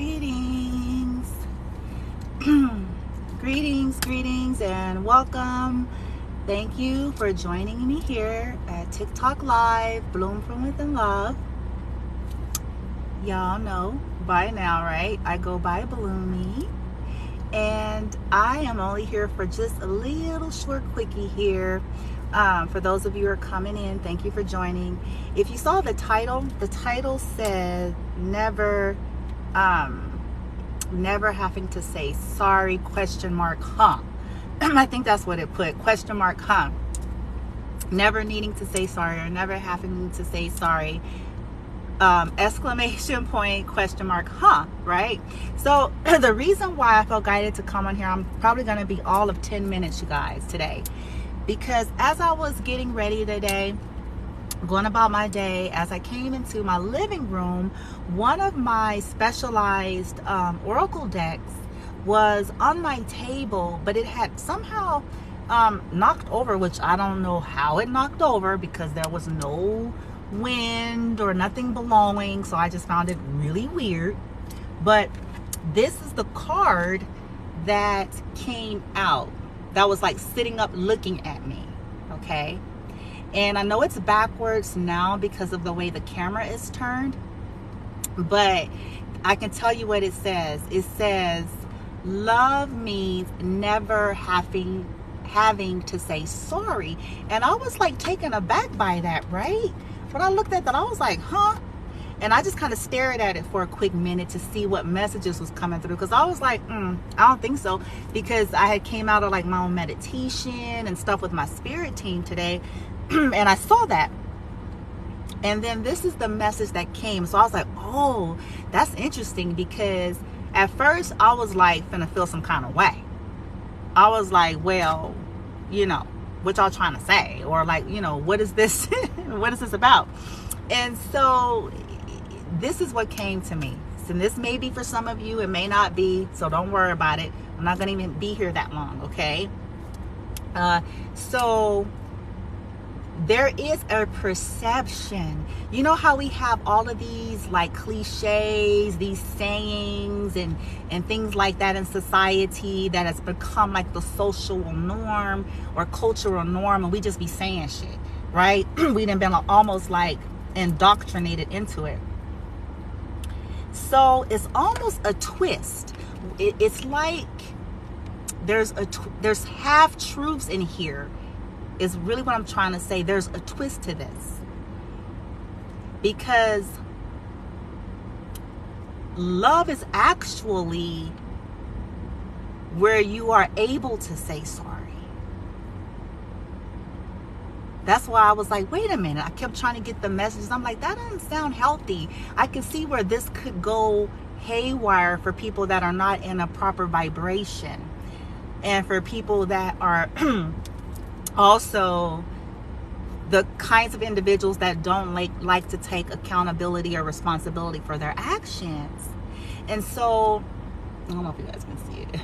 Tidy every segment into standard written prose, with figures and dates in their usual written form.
Greetings. greetings, and welcome. Thank you for joining me here at TikTok Live, Bloom from Within Love. Y'all know by now, right? I go by Bloomy. And I am only here for just a little short quickie here. For those of you who are coming in, thank you for joining. If you saw the title said never having to say sorry, ? I think that's what it put, ? Never needing to say sorry or never having to say sorry. ! Right? So the reason why I felt guided to come on here, I'm probably going to be all of 10 minutes, you guys, today. Because as I was getting ready today, going about my day, as I came into my living room, one of my specialized oracle decks was on my table, but it had somehow knocked over, which I don't know how it knocked over because there was no wind or nothing blowing, so I just found it really weird. But this is the card that came out that was like sitting up looking at me, okay? And I know it's backwards now because of the way the camera is turned, but I can tell you what it says. It says love means never having to say sorry. And I was like taken aback by that, right? When I looked at that, I was like, huh? And I just kind of stared at it for a quick minute to see what messages was coming through. Because I was like, I don't think so. Because I had came out of like my own meditation and stuff with my spirit team today. And I saw that. And then this is the message that came. So I was like, oh, that's interesting. Because at first I was like, finna feel some kind of way. I was like, well, you know, what y'all trying to say? Or like, you know, what is this? What is this about? And so this is what came to me. So this may be for some of you, it may not be, so don't worry about it. I'm not gonna even be here that long, okay? So there is a perception. You know how we have all of these like cliches, these sayings and things like that in society that has become like the social norm or cultural norm, and we just be saying shit, right? We done been almost like indoctrinated into it. So it's almost a twist. It's like there's half truths in here. Is really what I'm trying to say. There's a twist to this. Because love is actually where you are able to say sorry. That's why I was like, wait a minute. I kept trying to get the messages. I'm like, that doesn't sound healthy. I can see where this could go haywire for people that are not in a proper vibration. And for people that are also the kinds of individuals that don't like to take accountability or responsibility for their actions. And so, I don't know if you guys can see it.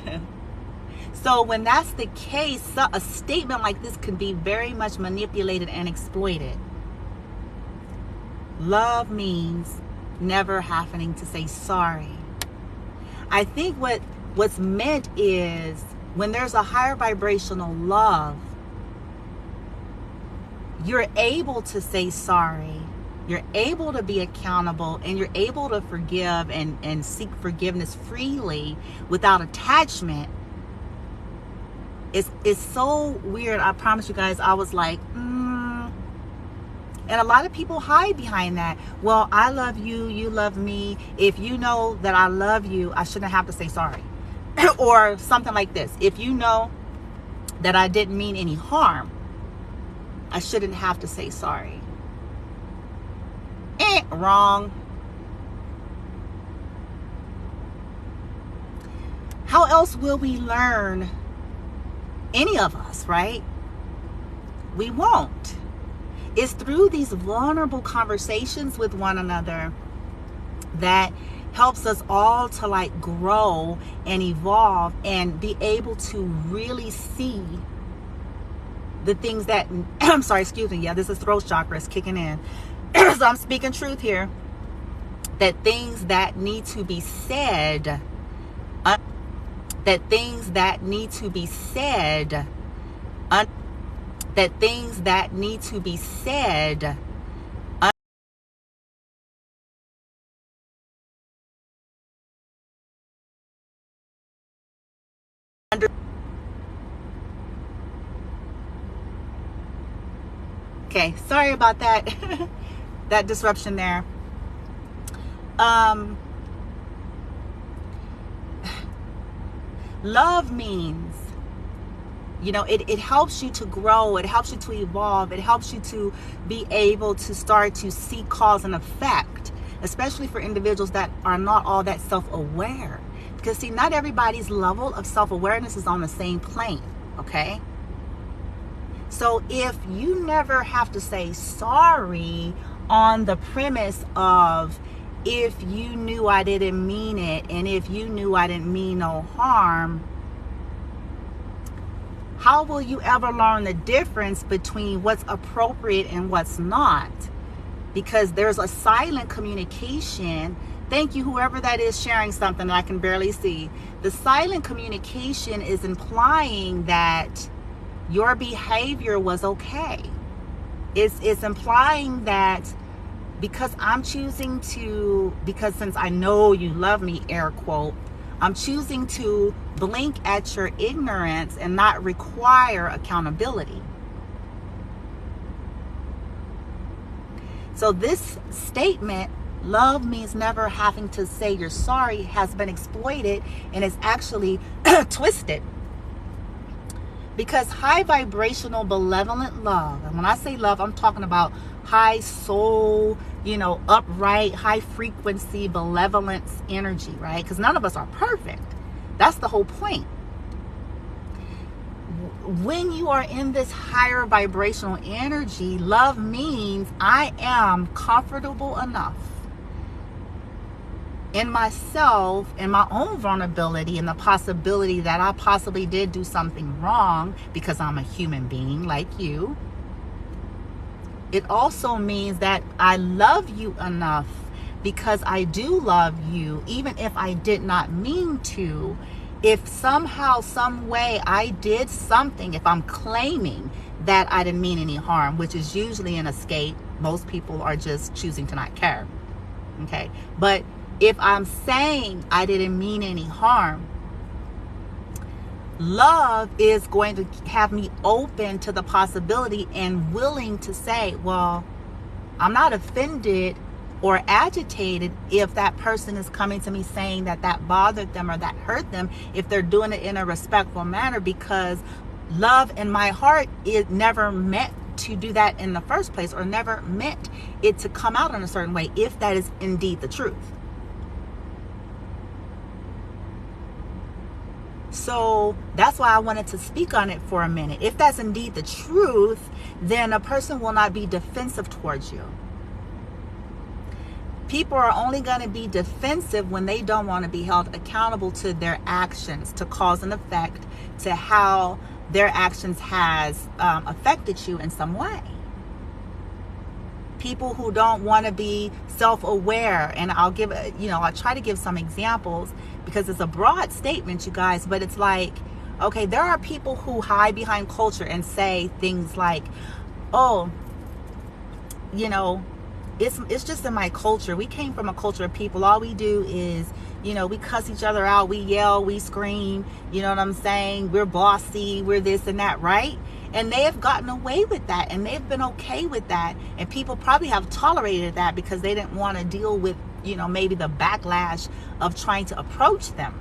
So when that's the case, a statement like this can be very much manipulated and exploited. Love means never having to say sorry. I think what's meant is when there's a higher vibrational love, you're able to say sorry, you're able to be accountable, and you're able to forgive and seek forgiveness freely without attachment. It's so weird. I promise you guys, I was like, And a lot of people hide behind that. Well, I love you, you love me. If you know that I love you, I shouldn't have to say sorry. Or something like this. If you know that I didn't mean any harm, I shouldn't have to say sorry. Wrong. How else will we learn? Any of us, right? We won't. It's through these vulnerable conversations with one another that helps us all to like grow and evolve and be able to really see the things that, I'm sorry, excuse me. Yeah, this is throat chakra is kicking in. So I'm speaking truth here. that things that need to be said, that things that need to be said, that things that need to be said under. Okay, sorry about that. That disruption there. Love means, it helps you to grow, it helps you to evolve, it helps you to be able to start to see cause and effect, especially for individuals that are not all that self-aware. Because see, not everybody's level of self-awareness is on the same plane, okay? So if you never have to say sorry on the premise of, if you knew I didn't mean it, and if you knew I didn't mean no harm, how will you ever learn the difference between what's appropriate and what's not? Because there's a silent communication. Thank you, whoever that is sharing something that I can barely see. The silent communication is implying that your behavior was okay. It's implying that because I'm choosing to, because since I know you love me, air quote, I'm choosing to blink at your ignorance and not require accountability. So this statement, love means never having to say you're sorry, has been exploited and is actually twisted. Because high vibrational benevolent love, and when I say love, I'm talking about high soul, upright, high frequency, benevolence energy, right? Because none of us are perfect. That's the whole point. When you are in this higher vibrational energy, love means I am comfortable enough in myself, in my own vulnerability, and the possibility that I possibly did do something wrong, because I'm a human being like you. It also means that I love you enough, because I do love you, even if I did not mean to. If somehow, some way I did something, if I'm claiming that I didn't mean any harm, which is usually an escape, most people are just choosing to not care. Okay, but if I'm saying I didn't mean any harm, love is going to have me open to the possibility and willing to say, well, I'm not offended or agitated if that person is coming to me saying that bothered them or that hurt them, if they're doing it in a respectful manner, because love in my heart is never meant to do that in the first place, or never meant it to come out in a certain way, if that is indeed the truth. So that's why I wanted to speak on it for a minute. If that's indeed the truth, then a person will not be defensive towards you. People are only going to be defensive when they don't want to be held accountable to their actions, to cause and effect, to how their actions has affected you in some way. People who don't want to be self-aware, and I'll try to give some examples, because it's a broad statement, you guys, but it's like, okay, there are people who hide behind culture and say things like, oh, it's just in my culture. We came from a culture of people, all we do is, we cuss each other out, we yell, we scream, you know what I'm saying? We're bossy, we're this and that, right? And they have gotten away with that, and they've been okay with that. And people probably have tolerated that because they didn't want to deal with, maybe the backlash of trying to approach them.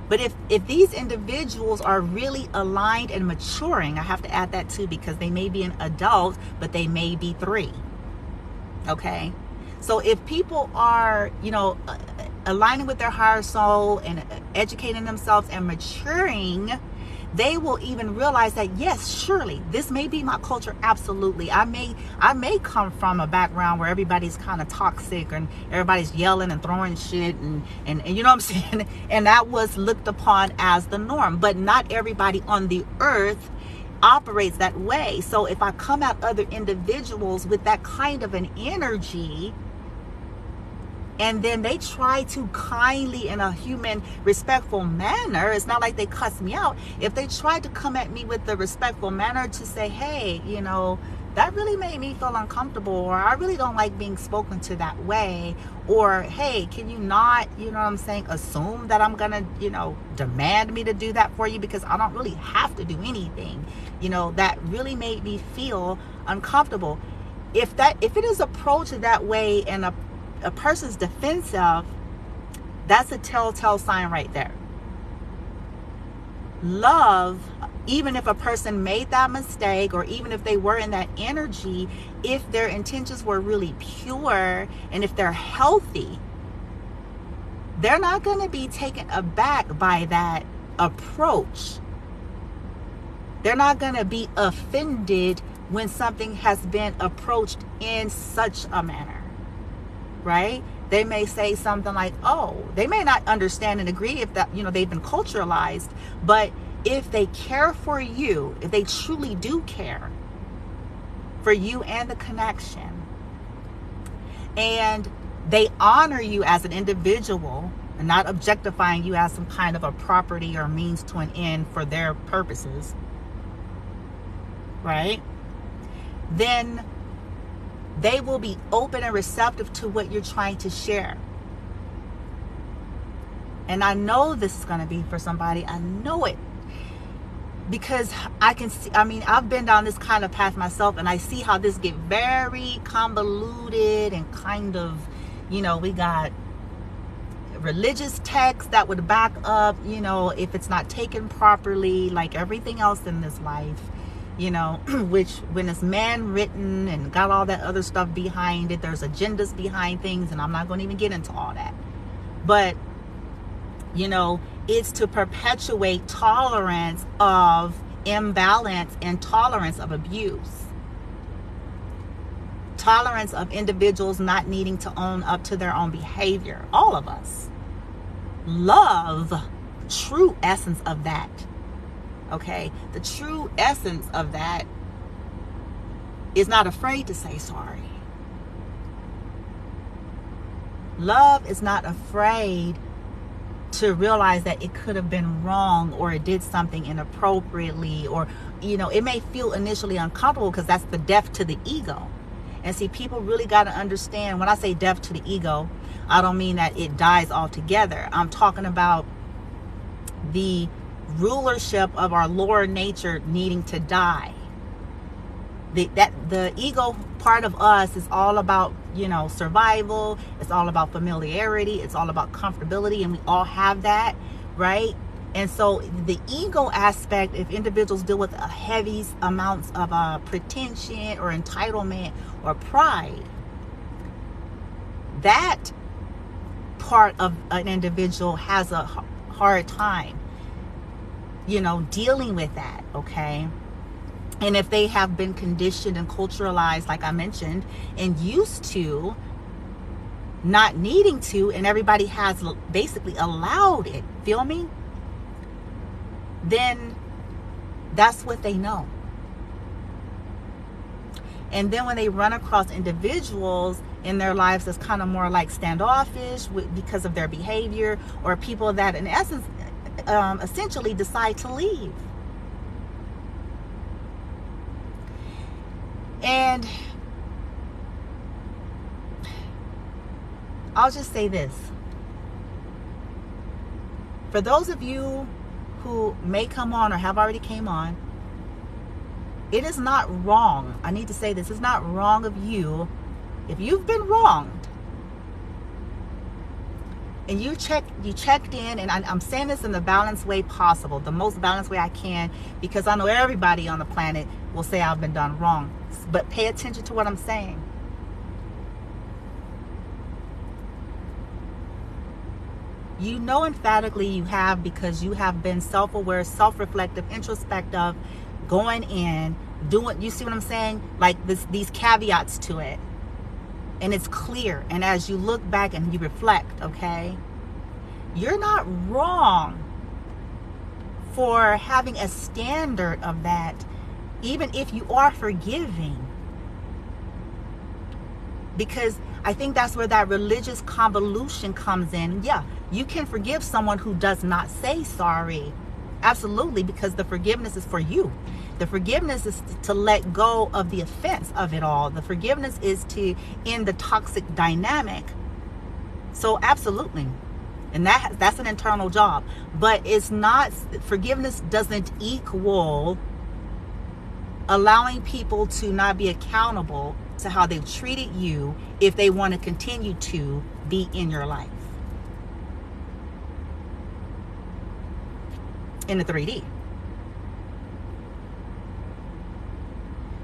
But if these individuals are really aligned and maturing, I have to add that too, because they may be an adult, but they may be 3. Okay? So if people are, aligning with their higher soul and educating themselves and maturing, they will even realize that, yes, surely this may be my culture. Absolutely. I may come from a background where everybody's kind of toxic and everybody's yelling and throwing shit and you know what I'm saying? And that was looked upon as the norm, but not everybody on the earth operates that way. So if I come at other individuals with that kind of an energy, and then they try to kindly, in a human, respectful manner, it's not like they cuss me out. If they tried to come at me with the respectful manner to say, hey, you know, that really made me feel uncomfortable, or I really don't like being spoken to that way, or hey, can you not, you know what I'm saying, assume that I'm gonna, you know, demand me to do that for you, because I don't really have to do anything, you know, that really made me feel uncomfortable. If it is approached that way and a person's defensive, that's a telltale sign right there. Love, even if a person made that mistake, or even if they were in that energy, if their intentions were really pure and if they're healthy, they're not going to be taken aback by that approach. They're not going to be offended when something has been approached in such a manner, right? They may say something like, oh, they may not understand and agree if that, you know, they've been culturalized, but if they care for you, if they truly do care for you and the connection, and they honor you as an individual and not objectifying you as some kind of a property or means to an end for their purposes, right? Then they will be open and receptive to what you're trying to share. And I know this is going to be for somebody. I know it. Because I can see, I mean, I've been down this kind of path myself, and I see how this get very convoluted and kind of, you know, we got religious texts that would back up, you know, if it's not taken properly, like everything else in this life, you know, which when it's man written and got all that other stuff behind it, there's agendas behind things, and I'm not going to even get into all that. But, you know, it's to perpetuate tolerance of imbalance and tolerance of abuse. Tolerance of individuals not needing to own up to their own behavior. All of us. Love, true essence of that. Okay? The true essence of that is not afraid to say sorry. Love is not afraid to realize that it could have been wrong, or it did something inappropriately, or, you know, it may feel initially uncomfortable because that's the death to the ego. And see, people really got to understand, when I say death to the ego, I don't mean that it dies altogether. I'm talking about the rulership of our lower nature needing to die. The ego part of us is all about, you know, survival. It's all about familiarity. It's all about comfortability, and we all have that, right? And so the ego aspect, if individuals deal with heavy amounts of pretension or entitlement or pride, that part of an individual has a hard time, you know, dealing with that, okay? And if they have been conditioned and culturalized, like I mentioned, and used to not needing to, and everybody has basically allowed it, feel me? Then that's what they know. And then when they run across individuals in their lives that's kind of more like standoffish because of their behavior, or people that in essence essentially decide to leave. And I'll just say this. For those of you who may come on or have already came on, it is not wrong. I need to say this. It's not wrong of you. If you've been wronged and you checked in, and I'm saying this in the balanced way possible, the most balanced way I can, because I know everybody on the planet will say I've been done wrong. But pay attention to what I'm saying. You know emphatically you have, because you have been self-aware, self-reflective, introspective, going in, doing, you see what I'm saying? Like these caveats to it. And it's clear. And as you look back and you reflect, okay, you're not wrong for having a standard of that, even if you are forgiving. Because I think that's where that religious convolution comes in. Yeah, you can forgive someone who does not say sorry. Absolutely, because the forgiveness is for you. The forgiveness is to let go of the offense of it all. The forgiveness is to end the toxic dynamic. So absolutely. And that's an internal job. But it's not, forgiveness doesn't equal allowing people to not be accountable to how they've treated you if they want to continue to be in your life. In the 3D.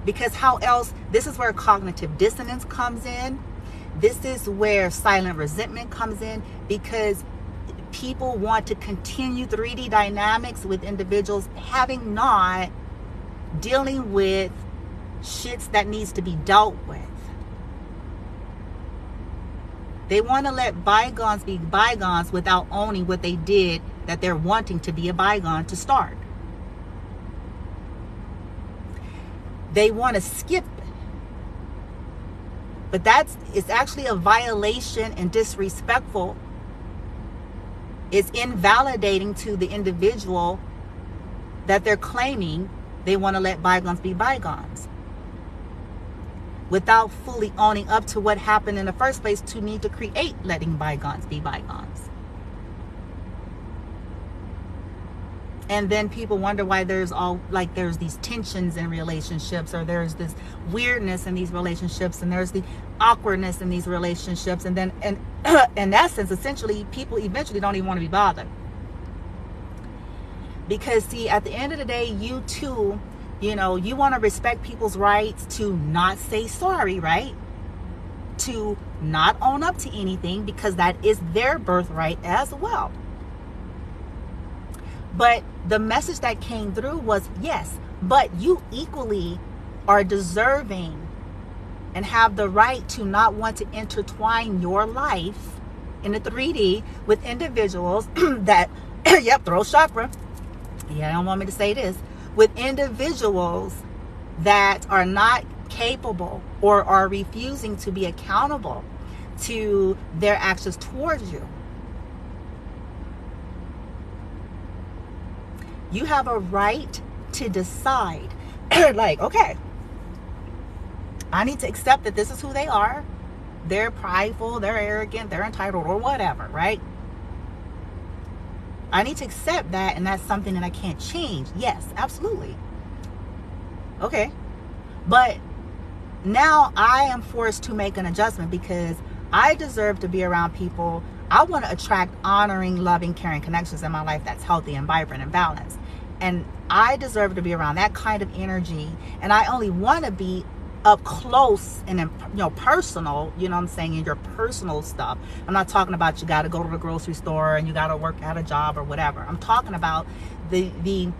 Because how else, this is where cognitive dissonance comes in. This is where silent resentment comes in, because people want to continue 3D dynamics with individuals having not dealing with shits that needs to be dealt with. They want to let bygones be bygones without owning what they did that they're wanting to be a bygone to start. They want to skip it. But it's actually a violation and disrespectful. It's invalidating to the individual that they're claiming they want to let bygones be bygones, without fully owning up to what happened in the first place to need to create letting bygones be bygones. And then people wonder why there's these tensions in relationships, or there's this weirdness in these relationships, and there's the awkwardness in these relationships. And then, in essence, essentially, people eventually don't even want to be bothered. Because, see, at the end of the day, you too, you want to respect people's rights to not say sorry, right? To not own up to anything, because that is their birthright as well. But the message that came through was, yes, but you equally are deserving and have the right to not want to intertwine your life in the 3D with individuals that, yep, throw chakra. Yeah, I don't want me to say this. With individuals that are not capable or are refusing to be accountable to their actions towards you. You have a right to decide, like, okay, I need to accept that this is who they are. They're prideful, they're arrogant, they're entitled, or whatever, right? I need to accept that, and that's something that I can't change. Yes, absolutely. Okay. But now I am forced to make an adjustment, because I deserve to be around people. I want to attract honoring, loving, caring connections in my life that's healthy and vibrant and balanced. And I deserve to be around that kind of energy. And I only want to be up close and personal, you know what I'm saying, in your personal stuff. I'm not talking about you got to go to the grocery store and you got to work at a job or whatever. I'm talking about the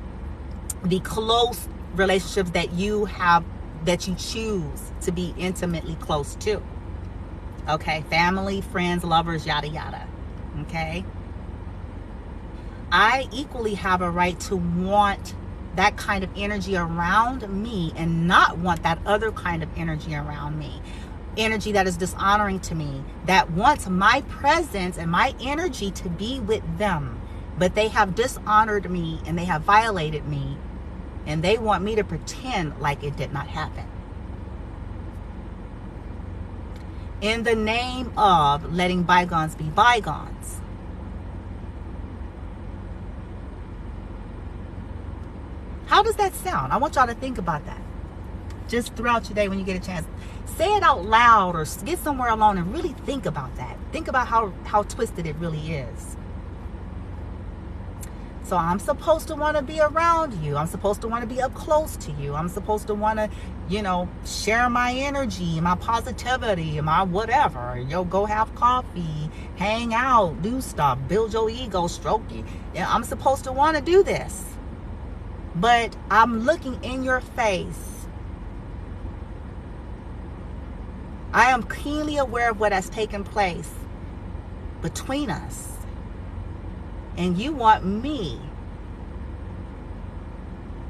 close relationships that you have, that you choose to be intimately close to. Okay, family, friends, lovers, yada yada. Okay, I equally have a right to want that kind of energy around me and not want that other kind of energy around me. Energy that is dishonoring to me, that wants my presence and my energy to be with them, but they have dishonored me and they have violated me, and they want me to pretend like it did not happen, in the name of letting bygones be bygones. How does that sound? I want y'all to think about that. Just throughout your day when you get a chance. Say it out loud, or get somewhere alone and really think about that. Think about how twisted it really is. So I'm supposed to want to be around you. I'm supposed to want to be up close to you. I'm supposed to want to, share my energy, my positivity, my whatever. Go have coffee, hang out, do stuff, build your ego, stroke you. I'm supposed to want to do this. But I'm looking in your face. I am keenly aware of what has taken place between us. And you want me.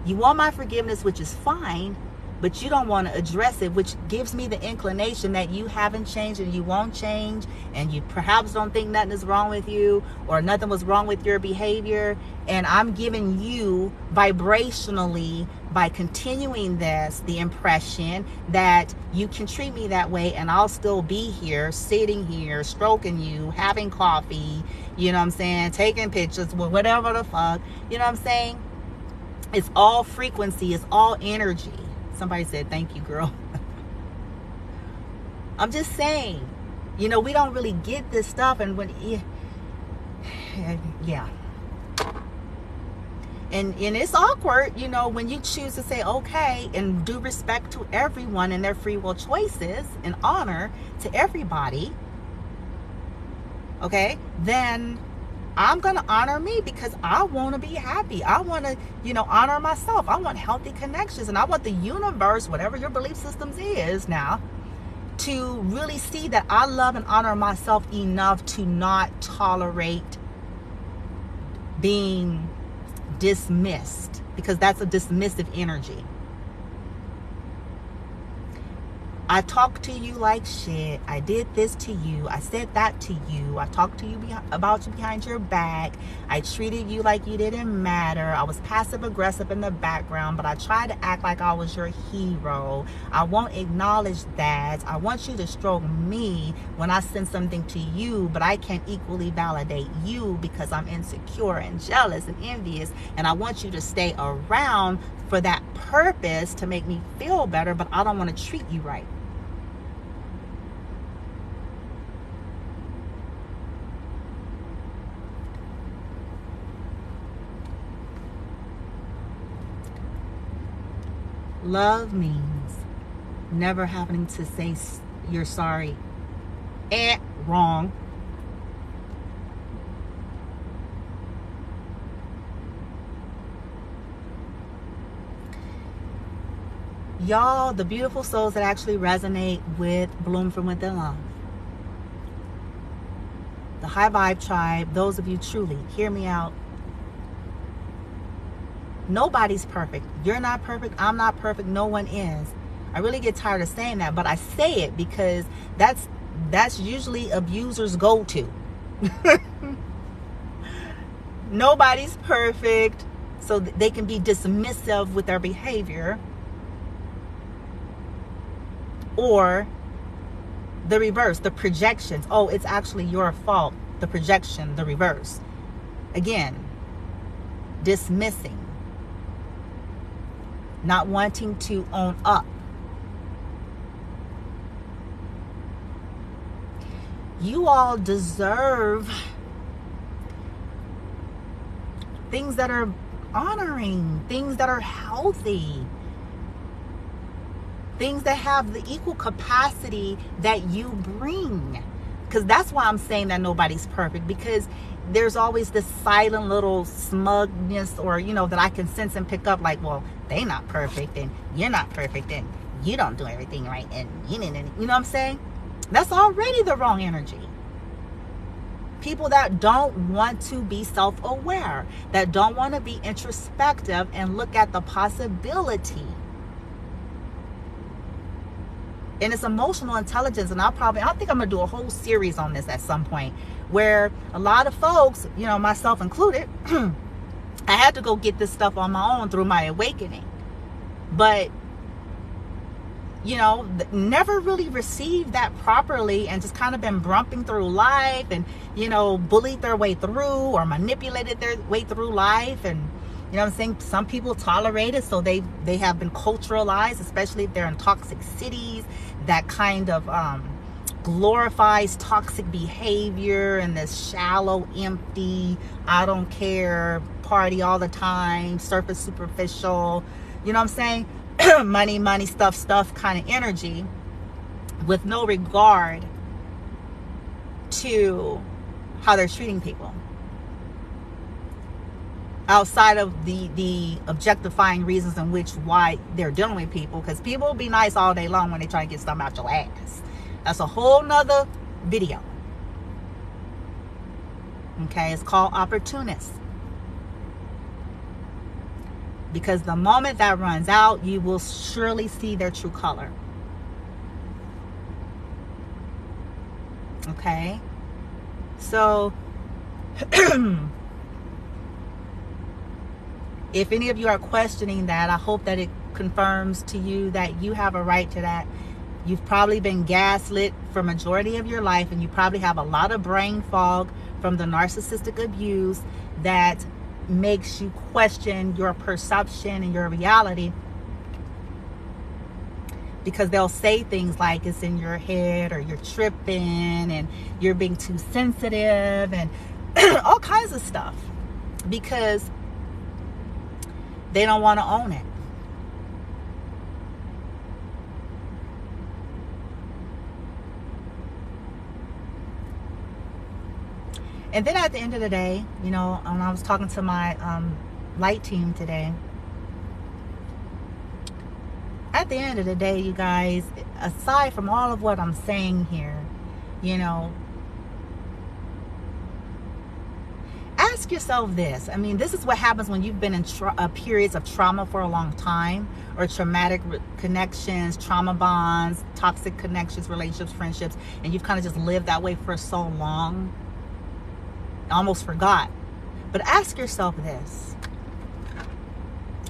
You want my forgiveness, which is fine, but you don't want to address it, which gives me the inclination that you haven't changed and you won't change, and you perhaps don't think nothing is wrong with you or nothing was wrong with your behavior. And I'm giving you vibrationally, by continuing this, the impression that you can treat me that way and I'll still be here, sitting here, stroking you, having coffee, you know what I'm saying, taking pictures, whatever the fuck, you know what I'm saying? It's all frequency, it's all energy. Somebody said, thank you, girl. I'm just saying, you know, we don't really get this stuff. And when, yeah. And it's awkward, you know, when you choose to say, okay, and due respect to everyone and their free will choices and honor to everybody, okay, then I'm going to honor me because I want to be happy. I want to, you know, honor myself. I want healthy connections. And I want the universe, whatever your belief systems is now, to really see that I love and honor myself enough to not tolerate being dismissed, because that's a dismissive energy. I talked to you like shit. I did this to you. I said that to you. I talked to you about you behind your back. I treated you like you didn't matter. I was passive aggressive in the background, but I tried to act like I was your hero. I won't acknowledge that. I want you to stroke me when I send something to you, but I can't equally validate you because I'm insecure and jealous and envious, and I want you to stay around for that purpose to make me feel better, but I don't want to treat you right. Love means never having to say you're sorry. Wrong. Y'all, the beautiful souls that actually resonate with Bloom from Within Love, the High Vibe Tribe, those of you truly, hear me out. Nobody's perfect. You're not perfect. I'm not perfect. No one is. I really get tired of saying that, but I say it because that's usually abusers' go-to. Nobody's perfect, so they can be dismissive with their behavior. Or the reverse, the projections. Oh, it's actually your fault. The projection, the reverse. Again, dismissing. Not wanting to own up. You all deserve things that are honoring, things that are healthy, things that have the equal capacity that you bring. Because that's why I'm saying that nobody's perfect, because there's always this silent little smugness, or, you know, that I can sense and pick up, like, well, they not perfect and you're not perfect and you don't do everything right and you know what I'm saying? That's already the wrong energy. People that don't want to be self-aware, that don't want to be introspective and look at the possibility. And it's emotional intelligence. And I think I'm going to do a whole series on this at some point, where a lot of folks, you know, myself included, I had to go get this stuff on my own through my awakening. But, you know, never really received that properly, and just kind of been brumping through life and, you know, bullied their way through or manipulated their way through life. And, you know what I'm saying? Some people tolerate it, so they have been culturalized, especially if they're in toxic cities, that kind of glorifies toxic behavior and this shallow, empty, I don't care, party all the time, surface superficial, you know what I'm saying? money, stuff kind of energy, with no regard to how they're treating people. Outside of the objectifying reasons in which why they're dealing with people, because people will be nice all day long when they try to get something out your ass. That's a whole nother video. Okay, it's called opportunists. Because the moment that runs out, you will surely see their true color. Okay? So, if any of you are questioning that, I hope that it confirms to you that you have a right to that. You've probably been gaslit for majority of your life, and you probably have a lot of brain fog from the narcissistic abuse that makes you question your perception and your reality, because they'll say things like it's in your head, or you're tripping, and you're being too sensitive, and all kinds of stuff, because they don't want to own it. And then at the end of the day, you know, when I was talking to my light team today, at the end of the day, you guys, aside from all of what I'm saying here, you know, ask yourself this. I mean, this is what happens when you've been in periods of trauma for a long time, or traumatic connections, trauma bonds, toxic connections, relationships, friendships, and you've kind of just lived that way for so long, almost forgot. But ask yourself this.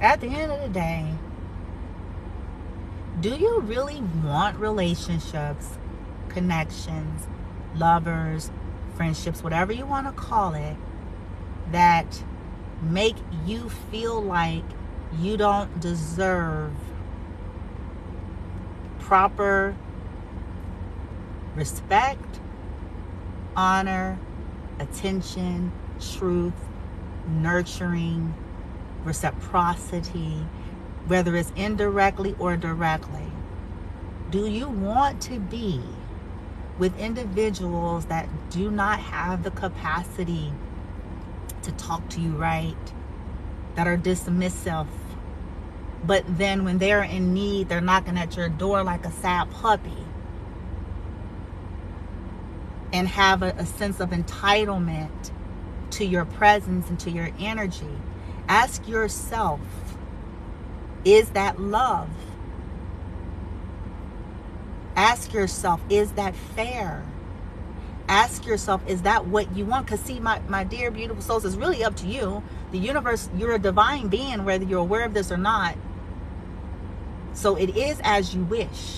At the end of the day, do you really want relationships, connections, lovers, friendships, whatever you want to call it, that make you feel like you don't deserve proper respect, honor, attention, truth, nurturing, reciprocity, whether it's indirectly or directly? Do you want to be with individuals that do not have the capacity to talk to you right, that are dismissive, but then when they're in need, they're knocking at your door like a sad puppy, and have a sense of entitlement to your presence and to your energy? Ask yourself, is that love? Ask yourself, is that fair? Ask yourself, is that what you want? Because see, my dear beautiful souls, it's really up to you. The universe, you're a divine being, whether you're aware of this or not. So it is as you wish.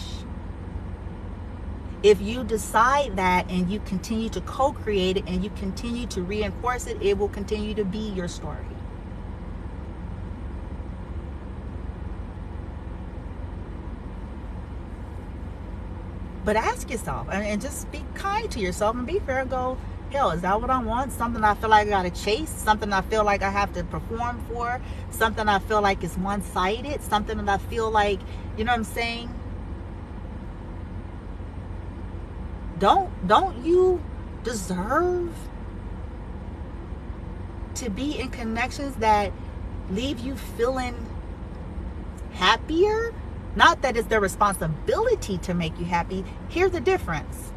If you decide that and you continue to co-create it and you continue to reinforce it, it will continue to be your story. But ask yourself, and just be kind to yourself and be fair. Go, hell, is that what I want? Something I feel like I gotta chase? Something I feel like I have to perform for? Something I feel like is one-sided? Something that I feel like, you know what I'm saying? Don't you deserve to be in connections that leave you feeling happier? Not that it's their responsibility to make you happy. Here's the difference.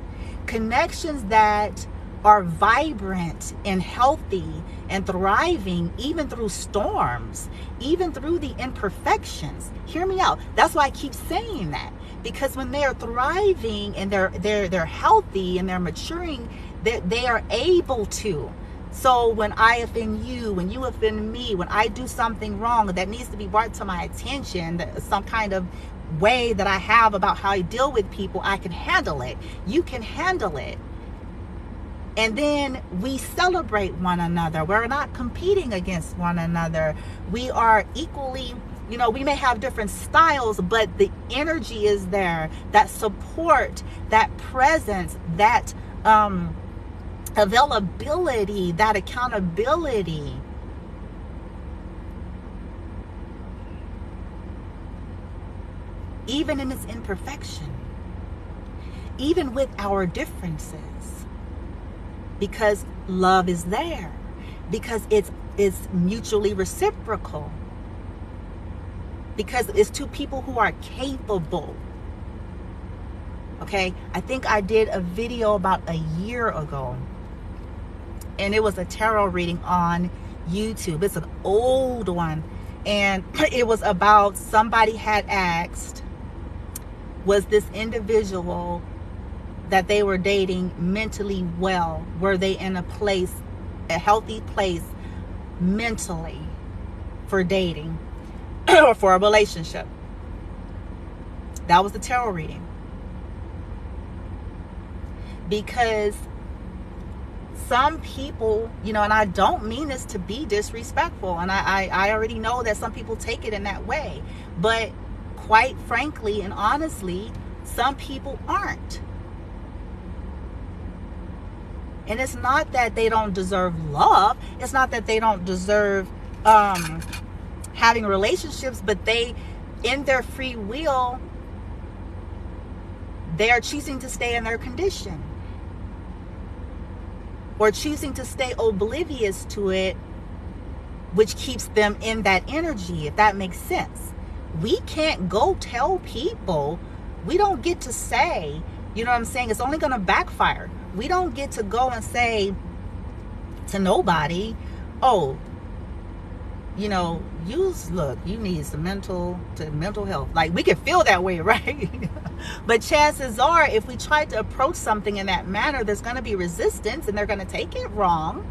Connections that are vibrant and healthy and thriving, even through storms, even through the imperfections. Hear me out. That's why I keep saying that. Because when they're thriving and they're healthy and they're maturing, they are able to. So when I offend you, when you offend me, when I do something wrong that needs to be brought to my attention, some kind of way that I have about how I deal with people, I can handle it. You can handle it. And then we celebrate one another. We're not competing against one another. We are equally, you know, we may have different styles, but the energy is there. That support, that presence, that availability, that accountability. Even in its imperfection, even with our differences, because love is there, because it's mutually reciprocal, because it's two people who are capable. Okay, I think I did a video about a year ago, and it was a tarot reading on YouTube. It's an old one, And it was about, somebody had asked, was this individual that they were dating mentally well? Were they in a healthy place mentally for dating or for a relationship? That was the tarot reading. Because some people, and I don't mean this to be disrespectful, and I already know that some people take it in that way, but quite frankly and honestly, some people aren't. And it's not that they don't deserve love. It's not that they don't deserve having relationships, but they, in their free will, they are choosing to stay in their condition, or choosing to stay oblivious to it, which keeps them in that energy, if that makes sense. We can't go tell people, we don't get to say, you know what I'm saying? It's only going to backfire. We don't get to go and say to nobody, oh, look, you need some mental health. Like, we can feel that way, right? But chances are, if we try to approach something in that manner, there's going to be resistance and they're going to take it wrong.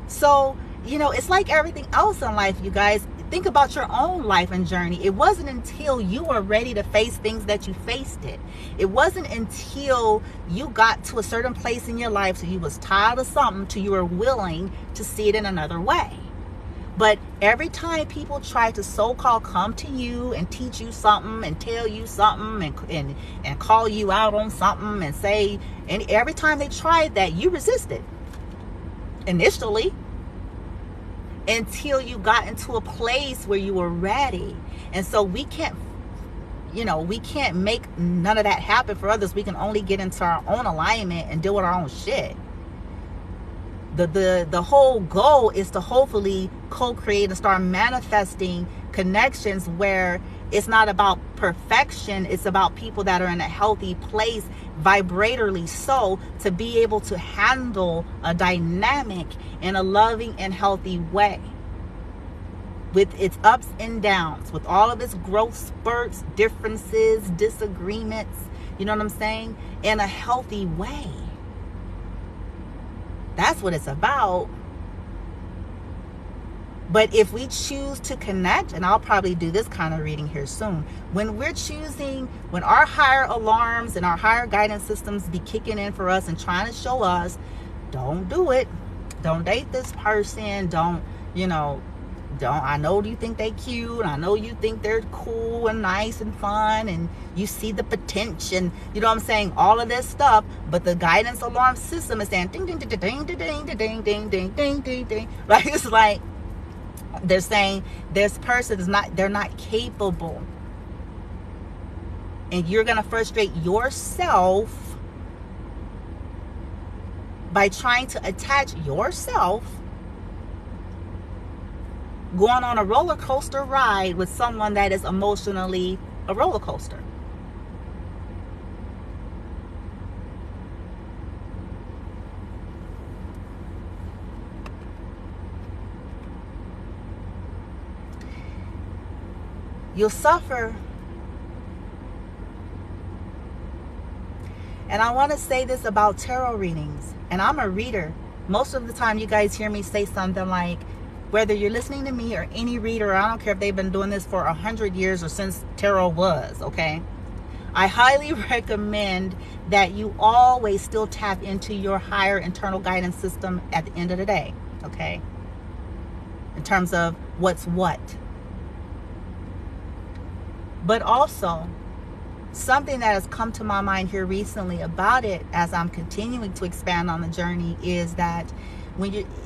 So, it's like everything else in life, you guys. Think about your own life and journey. It wasn't until you were ready to face things that you faced it. It wasn't until you got to a certain place in your life, so you was tired of something, till you were willing to see it in another way. But every time people try to so-called come to you and teach you something and tell you something and call you out on something and say, and every time they tried that, you resisted initially, until you got into a place where you were ready. And so we can't make none of that happen for others. We can only get into our own alignment and deal with our own shit. The whole goal is to hopefully co-create and start manifesting connections where it's not about perfection. It's about people that are in a healthy place, vibratorily so, to be able to handle a dynamic in a loving and healthy way, with its ups and downs, with all of its growth spurts, differences, disagreements, you know what I'm saying, in a healthy way. That's what it's about. But if we choose to connect, and I'll probably do this kind of reading here soon, when our higher alarms and our higher guidance systems be kicking in for us and trying to show us, don't do it, don't date this person, I know you think they cute, I know you think they're cool and nice and fun, and you see the potential, and you know what I'm saying, all of this stuff, but the guidance alarm system is saying ding ding ding ding ding ding ding ding ding ding ding ding. Like, it's like they're saying this person they're not capable, and you're gonna frustrate yourself by trying to attach yourself, going on a roller coaster ride with someone that is emotionally a roller coaster. You'll suffer. And I want to say this about tarot readings, and I'm a reader. Most of the time you guys hear me say something like, whether you're listening to me or any reader, I don't care if they've been doing this for 100 years or since tarot was, okay? I highly recommend that you always still tap into your higher internal guidance system at the end of the day, okay? In terms of what's what. But also, something that has come to my mind here recently about it, as I'm continuing to expand on the journey, is that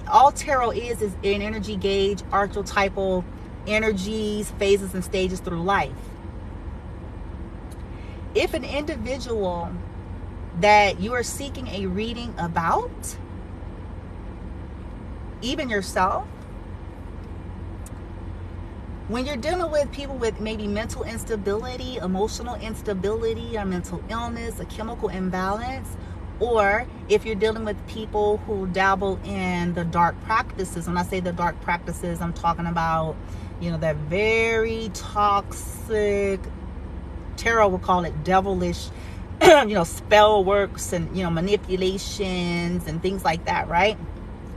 all tarot is an energy gauge, archetypal energies, phases, and stages through life. If an individual that you are seeking a reading about, even yourself, when you're dealing with people with maybe mental instability, emotional instability, or mental illness, a chemical imbalance, Or if you're dealing with people who dabble in the dark practices, when I say the dark practices, I'm talking about, that very toxic, tarot will call it devilish, spell works and, manipulations and things like that, right?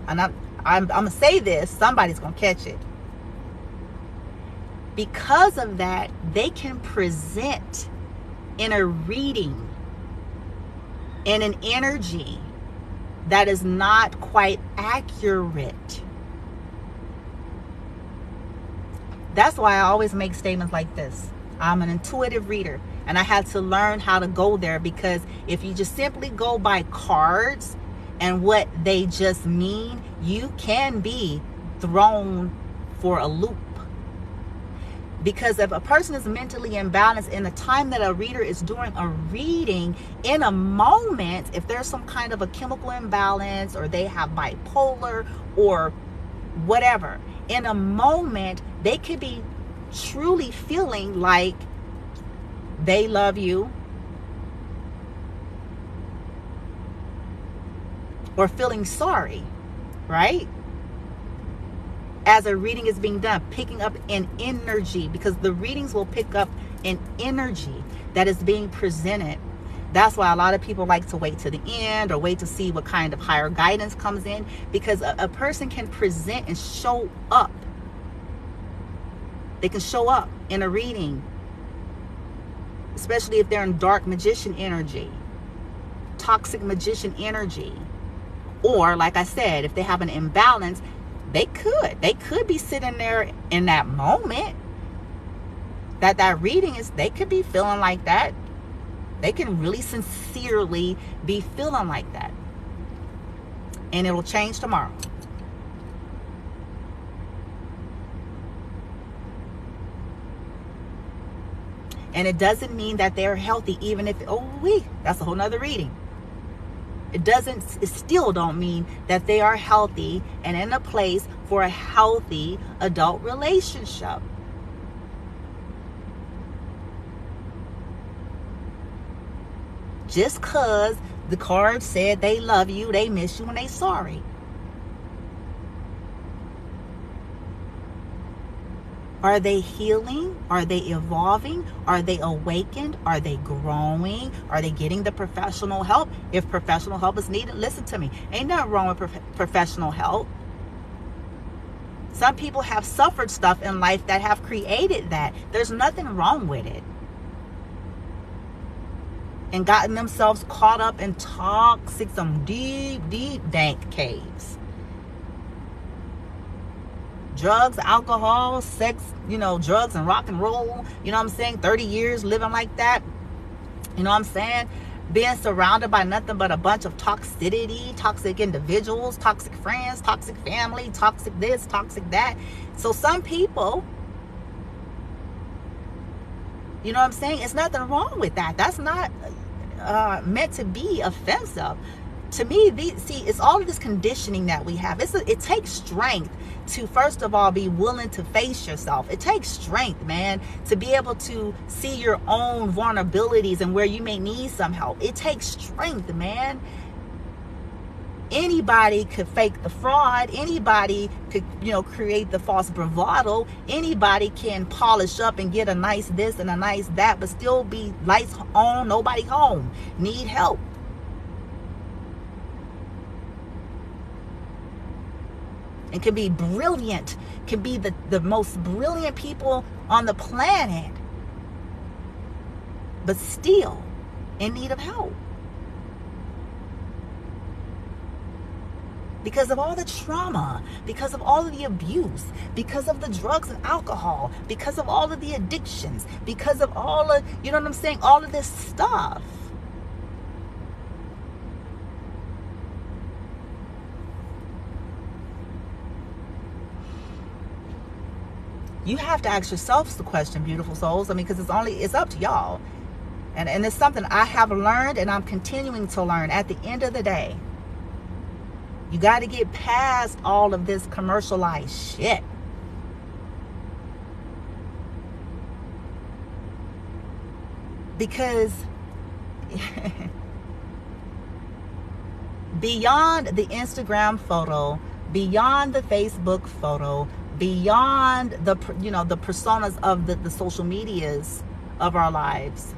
And I'm going to say this, somebody's going to catch it. Because of that, they can present in a reading in an energy that is not quite accurate. That's why I always make statements like this. I'm an intuitive reader, and I had to learn how to go there, because if you just simply go by cards and what they just mean, you can be thrown for a loop. Because if a person is mentally imbalanced in the time that a reader is doing a reading, in a moment, if there's some kind of a chemical imbalance, or they have bipolar or whatever, in a moment, they could be truly feeling like they love you, or feeling sorry, right? As a reading is being done, picking up an energy, because the readings will pick up an energy that is being presented. That's why a lot of people like to wait to the end, or wait to see what kind of higher guidance comes in, because a person can present and show up. They can show up in a reading, especially if they're in dark magician energy, toxic magician energy, or like I said, if they have an imbalance, they could be sitting there in that moment that reading is, they could be feeling like that. They can really sincerely be feeling like that. And it'll change tomorrow. And it doesn't mean that they're healthy, even if, that's a whole nother reading. It still don't mean that they are healthy and in a place for a healthy adult relationship. Just because the card said they love you, they miss you, and they sorry. Are they healing? Are they evolving? Are they awakened? Are they growing? Are they getting the professional help? If professional help is needed, listen to me. Ain't nothing wrong with professional help. Some people have suffered stuff in life that have created that. There's nothing wrong with it. And gotten themselves caught up in toxic, some deep, dank caves. Drugs, alcohol, sex, drugs and rock and roll, 30 years living like that, being surrounded by nothing but a bunch of toxicity, toxic individuals, toxic friends, toxic family, toxic this, toxic that. So some people, it's nothing wrong with that. That's not meant to be offensive. To me, it's all of this conditioning that we have. It takes strength to, first of all, be willing to face yourself. It takes strength, man, to be able to see your own vulnerabilities and where you may need some help. It takes strength, man. Anybody could fake the fraud. Anybody could, create the false bravado. Anybody can polish up and get a nice this and a nice that, but still be lights on, nobody home, need help. And can be brilliant, can be the most brilliant people on the planet, but still in need of help. Because of all the trauma, because of all of the abuse, because of the drugs and alcohol, because of all of the addictions, because of all of, all of this stuff. You have to ask yourselves the question, beautiful souls. Because it's up to y'all. And it's something I have learned and I'm continuing to learn. At the end of the day, you got to get past all of this commercialized shit. Because beyond the Instagram photo, beyond the Facebook photo, beyond the, you know, the personas of the social medias of our lives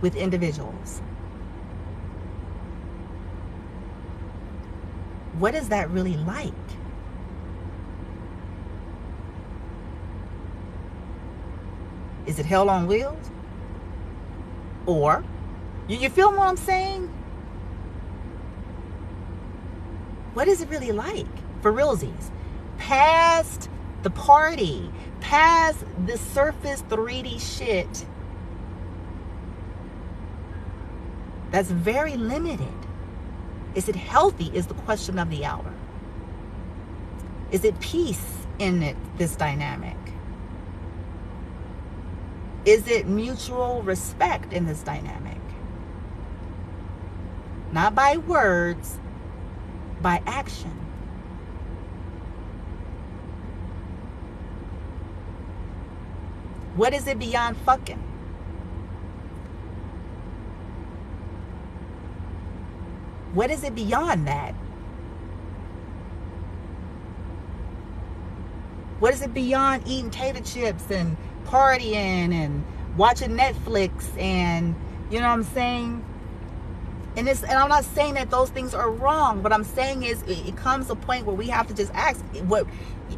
with individuals. What is that really like? Is it hell on wheels? Or, you feel what I'm saying? What is it really like? For realsies. Past the party, past the surface 3D shit that's very limited. Is it healthy is the question of the hour. Is it peace in it, this dynamic? Is it mutual respect in this dynamic? Not by words, by action. What is it beyond fucking? What is it beyond that? What is it beyond eating tater chips and partying and watching Netflix and, you know what I'm saying? And I'm not saying that those things are wrong. What I'm saying is it comes a point where we have to just ask, what,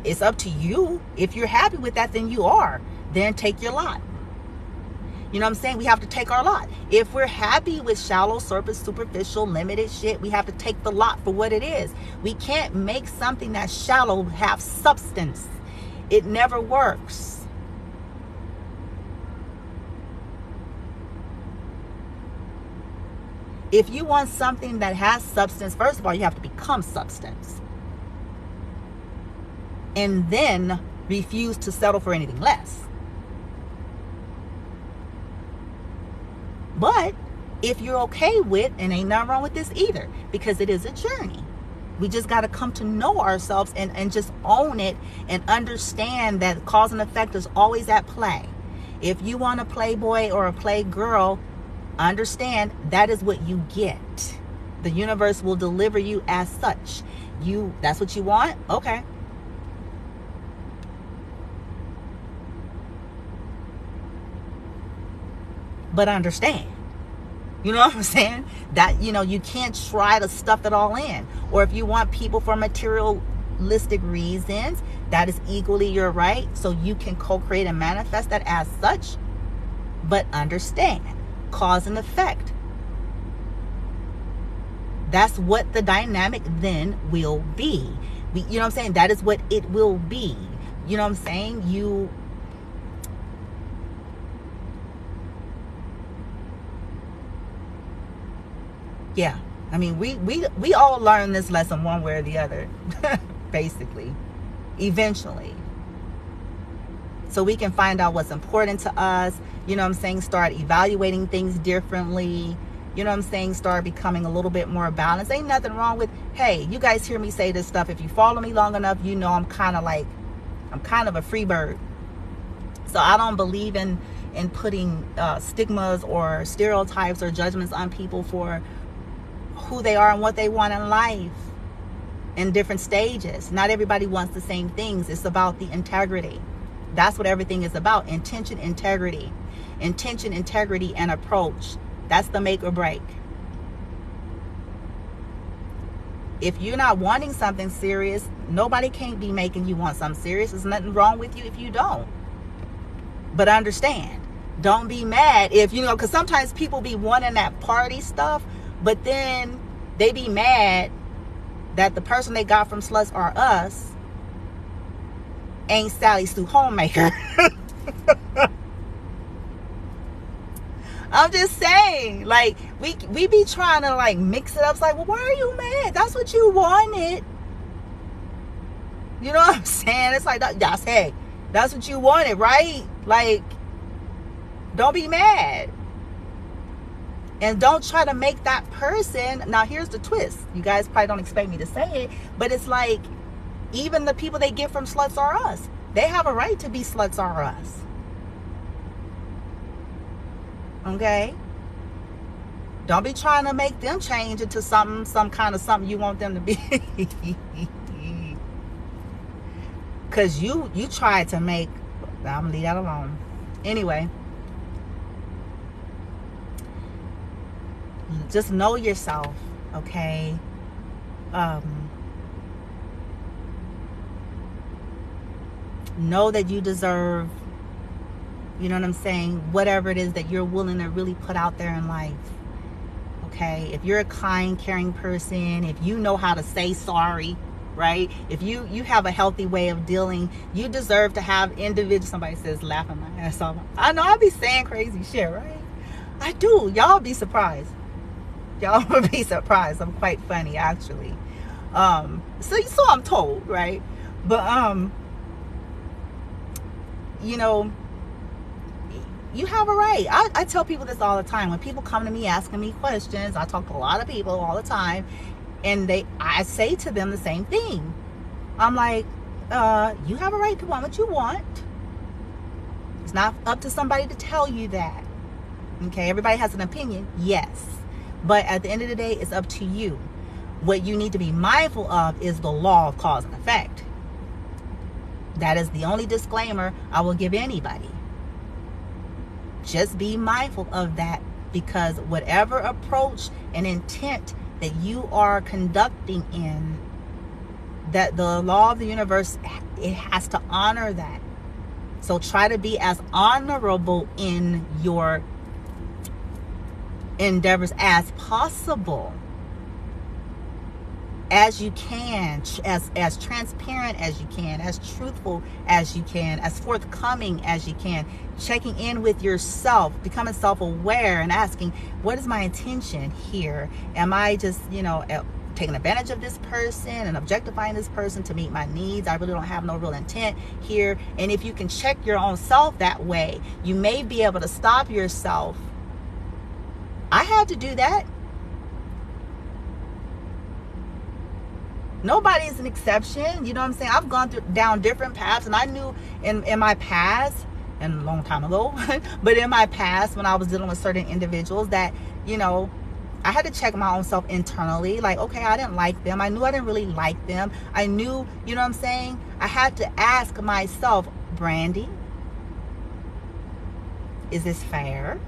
it's up to you. If you're happy with that, then you are. Then take your lot. You know what I'm saying? We have to take our lot. If we're happy with shallow, surface, superficial, limited shit, we have to take the lot for what it is. We can't make something that's shallow have substance. It never works. If you want something that has substance, first of all, you have to become substance. And then refuse to settle for anything less. But if you're okay with, and ain't nothing wrong with this either, because it is a journey. We just got to come to know ourselves and just own it and understand that cause and effect is always at play. If you want a playboy or a playgirl, understand that is what you get. The universe will deliver you as such. That's what you want? Okay. But understand, you know what I'm saying? That, you know, you can't try to stuff it all in. Or if you want people for materialistic reasons, that is equally your right. So you can co-create and manifest that as such. But understand, cause and effect. That's what the dynamic then will be. You know what I'm saying? That is what it will be. You know what I'm saying? Yeah, I mean, we all learn this lesson one way or the other, basically, eventually. So we can find out what's important to us, you know what I'm saying, start evaluating things differently, you know what I'm saying, start becoming a little bit more balanced. Ain't nothing wrong with, hey, you guys hear me say this stuff. If you follow me long enough, you know I'm kind of a free bird. So I don't believe in putting stigmas or stereotypes or judgments on people for who they are and what they want in life in different stages. Not everybody wants the same things. It's about the integrity. That's what everything is about. Intention, integrity, and approach. That's the make or break. If you're not wanting something serious, nobody can't be making you want something serious. There's nothing wrong with you if you don't. But understand, don't be mad if, you know, because sometimes people be wanting that party stuff, but then they be mad that the person they got from Sluts Are Us ain't Sally Sue Homemaker. I'm just saying, like, we be trying to like mix it up. It's like, well, why are you mad? That's what you wanted. You know what I'm saying? It's like, that's, hey, that's what you wanted, right? Like, don't be mad. And don't try to make that person. Now, here's the twist. You guys probably don't expect me to say it, but it's like, even the people they get from Sluts Are Us, they have a right to be Sluts Are Us. Okay? Don't be trying to make them change into some kind of something you want them to be. Because you tried to make, I'm gonna leave that alone. Anyway, just know yourself, okay? Know that you deserve, you know what I'm saying, whatever it is that you're willing to really put out there in life. Okay, if you're a kind, caring person, if you know how to say sorry, right? If you have a healthy way of dealing, you deserve to have individual. Somebody says laughing my ass off. I know I be saying crazy shit, right? I do. Y'all be surprised. Y'all would be surprised. I'm quite funny, actually. So I'm told, right? But you know, you have a right. I tell people this all the time. When people come to me asking me questions, I talk to a lot of people all the time, and I say to them the same thing. I'm like, you have a right to want what you want. It's not up to somebody to tell you that. Okay, everybody has an opinion, yes. But at the end of the day, it's up to you. What you need to be mindful of is the law of cause and effect. That is the only disclaimer I will give anybody. Just be mindful of that, because whatever approach and intent that you are conducting in, that the law of the universe, it has to honor that. So try to be as honorable in your endeavors as possible, as you can, as transparent as you can, as truthful as you can, as forthcoming as you can, checking in with yourself, becoming self-aware and asking, what is my intention here? Am I just, taking advantage of this person and objectifying this person to meet my needs? I really don't have no real intent here. And if you can check your own self that way, you may be able to stop yourself. I had to do that. Nobody's an exception. You know what I'm saying? I've gone down different paths, and I knew in my past, and a long time ago, but in my past, when I was dealing with certain individuals, that, I had to check my own self internally. Like, okay, I didn't like them. I knew I didn't really like them. I knew, you know what I'm saying? I had to ask myself, Brandy, is this fair?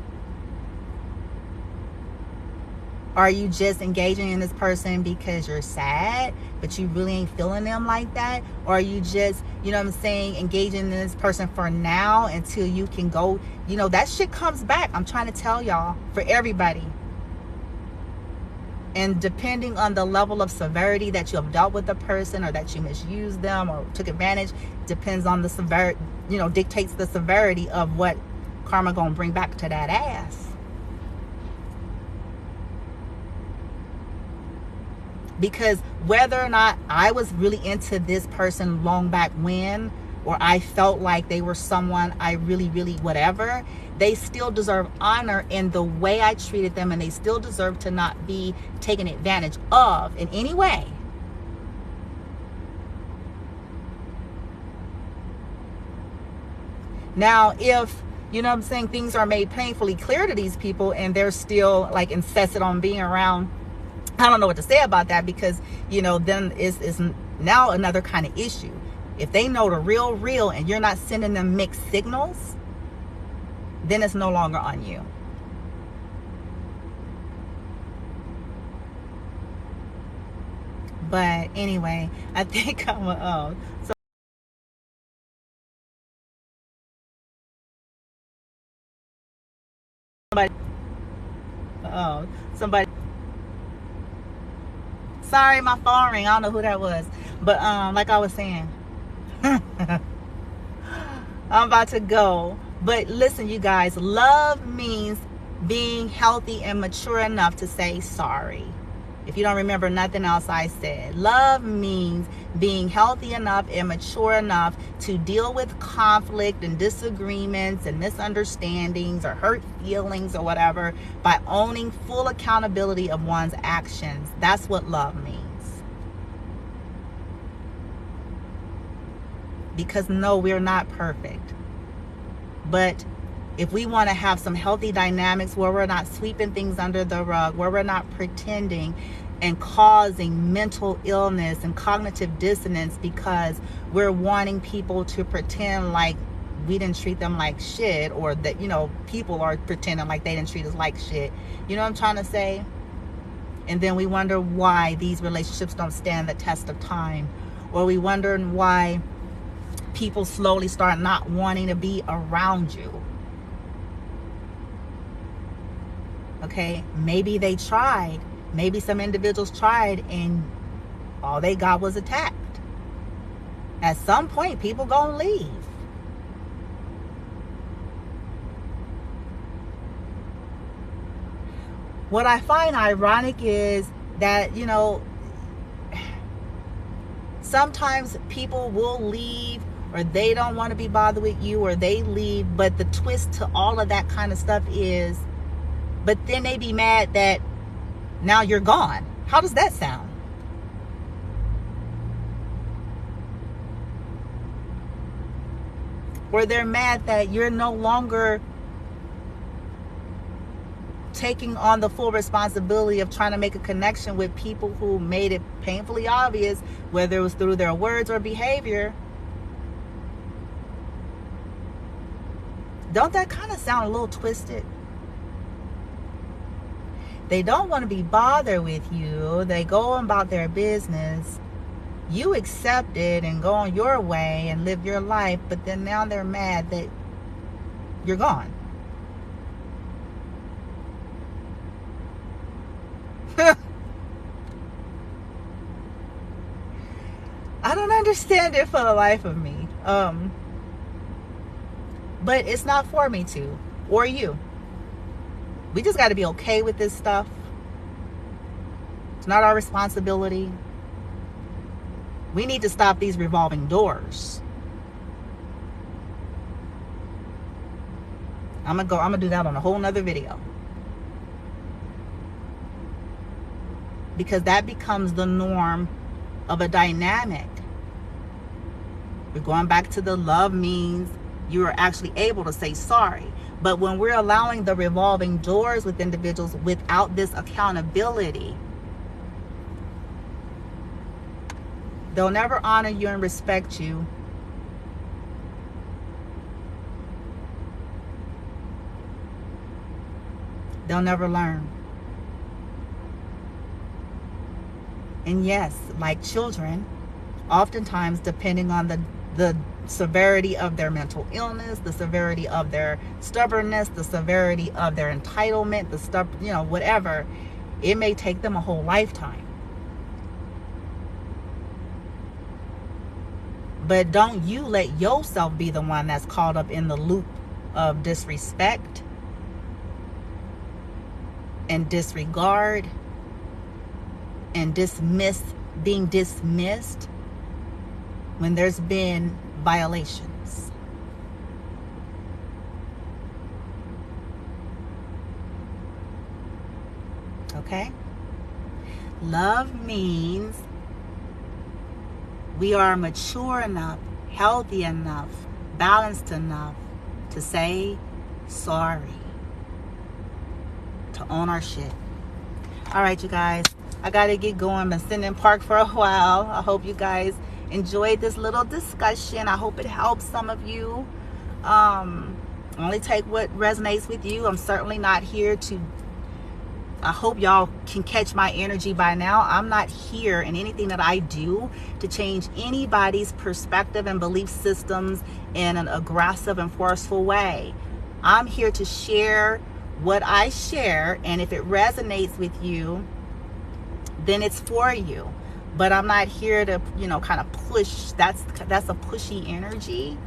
Are you just engaging in this person because you're sad, but you really ain't feeling them like that? Or are you just, you know what I'm saying, engaging in this person for now until you can go, that shit comes back. I'm trying to tell y'all, for everybody. And depending on the level of severity that you have dealt with the person, or that you misused them or took advantage, depends on the severity, dictates the severity of what karma gonna bring back to that ass. Because whether or not I was really into this person long back when, or I felt like they were someone I really, really whatever, they still deserve honor in the way I treated them, and they still deserve to not be taken advantage of in any way. Now, if, things are made painfully clear to these people and they're still like insistent on being around, I don't know what to say about that, because, then is now another kind of issue. If they know the real and you're not sending them mixed signals, then it's no longer on you. But anyway, I think I'm somebody. Sorry, my phone rang. I don't know who that was. But like I was saying, I'm about to go. But listen, you guys, love means being healthy and mature enough to say sorry. If you don't remember nothing else I said, love means being healthy enough and mature enough to deal with conflict and disagreements and misunderstandings or hurt feelings or whatever by owning full accountability of one's actions. That's what love means. Because no, we're not perfect. But if we want to have some healthy dynamics where we're not sweeping things under the rug, where we're not pretending and causing mental illness and cognitive dissonance because we're wanting people to pretend like we didn't treat them like shit, or that, you know, people are pretending like they didn't treat us like shit. You know what I'm trying to say? And then we wonder why these relationships don't stand the test of time, or we wonder why people slowly start not wanting to be around you. Okay, maybe they tried. Maybe some individuals tried and all they got was attacked. At some point, people gonna leave. What I find ironic is that, you know, sometimes people will leave, or they don't want to be bothered with you, or they leave, but the twist to all of that kind of stuff is, but then they be mad that now you're gone. How does that sound? Or they're mad that you're no longer taking on the full responsibility of trying to make a connection with people who made it painfully obvious, whether it was through their words or behavior. Don't that kind of sound a little twisted? They don't want to be bothered with you. They go about their business. You accept it and go on your way and live your life, but then now they're mad that you're gone. I don't understand it for the life of me. But it's not for me to, or you. We just got to be okay with this stuff. It's not our responsibility. We need to stop these revolving doors. I'm gonna do that on a whole nother video. Because that becomes the norm of a dynamic. We're going back to the love means you are actually able to say sorry. But when we're allowing the revolving doors with individuals without this accountability, they'll never honor you and respect you. They'll never learn. And yes, like children, oftentimes depending on the severity of their mental illness, the severity of their stubbornness, the severity of their entitlement, the stuff, you know, whatever, it may take them a whole lifetime. But don't you let yourself be the one that's caught up in the loop of disrespect and disregard and being dismissed when there's been violations. Okay? Love means we are mature enough, healthy enough, balanced enough to say sorry, to own our shit. All right, you guys, I gotta get going. Been sitting in park for a while. I hope you guys enjoyed this little discussion. I hope it helps some of you. Only take what resonates with you. I'm certainly not here to, I hope y'all can catch my energy by now. I'm not here in anything that I do to change anybody's perspective and belief systems in an aggressive and forceful way. I'm here to share what I share, and if it resonates with you, then it's for you. But I'm not here to, you know, kind of push. That's a pushy energy.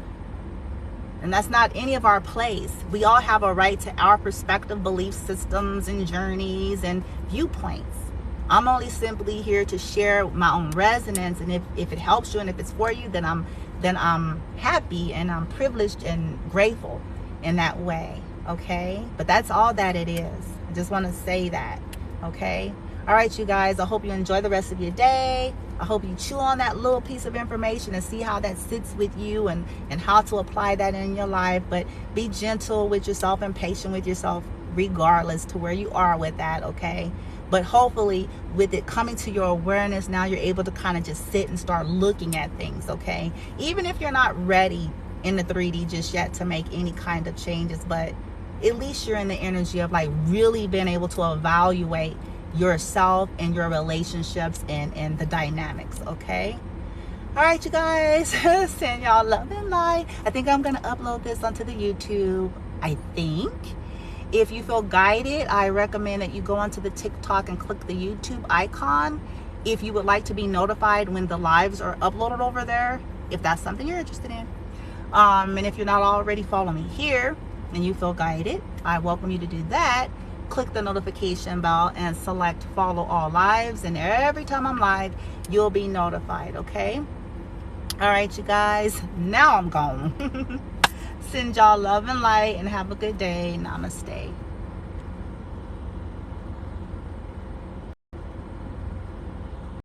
And that's not any of our place. We all have a right to our perspective, belief systems, and journeys and viewpoints. I'm only simply here to share my own resonance, and if it helps you and if it's for you, then I'm happy and I'm privileged and grateful in that way. Okay? But that's all that it is. I just want to say that. Okay? All right, you guys, I hope you enjoy the rest of your day. I hope you chew on that little piece of information and see how that sits with you, and how to apply that in your life. But be gentle with yourself and patient with yourself regardless to where you are with that, okay? But hopefully with it coming to your awareness, now you're able to kind of just sit and start looking at things, okay? Even if you're not ready in the 3D just yet to make any kind of changes, but at least you're in the energy of like really being able to evaluate yourself and your relationships and the dynamics, okay? All right, you guys, send y'all love and light. I think I'm gonna upload this onto the YouTube, I think. If you feel guided, I recommend that you go onto the TikTok and click the YouTube icon if you would like to be notified when the lives are uploaded over there, if that's something you're interested in. And if you're not already following me here and you feel guided, I welcome you to do that. Click the notification bell and select follow all lives, and every time I'm live, you'll be notified, okay? All right, you guys, now I'm gone. Send y'all love and light and have a good day. Namaste.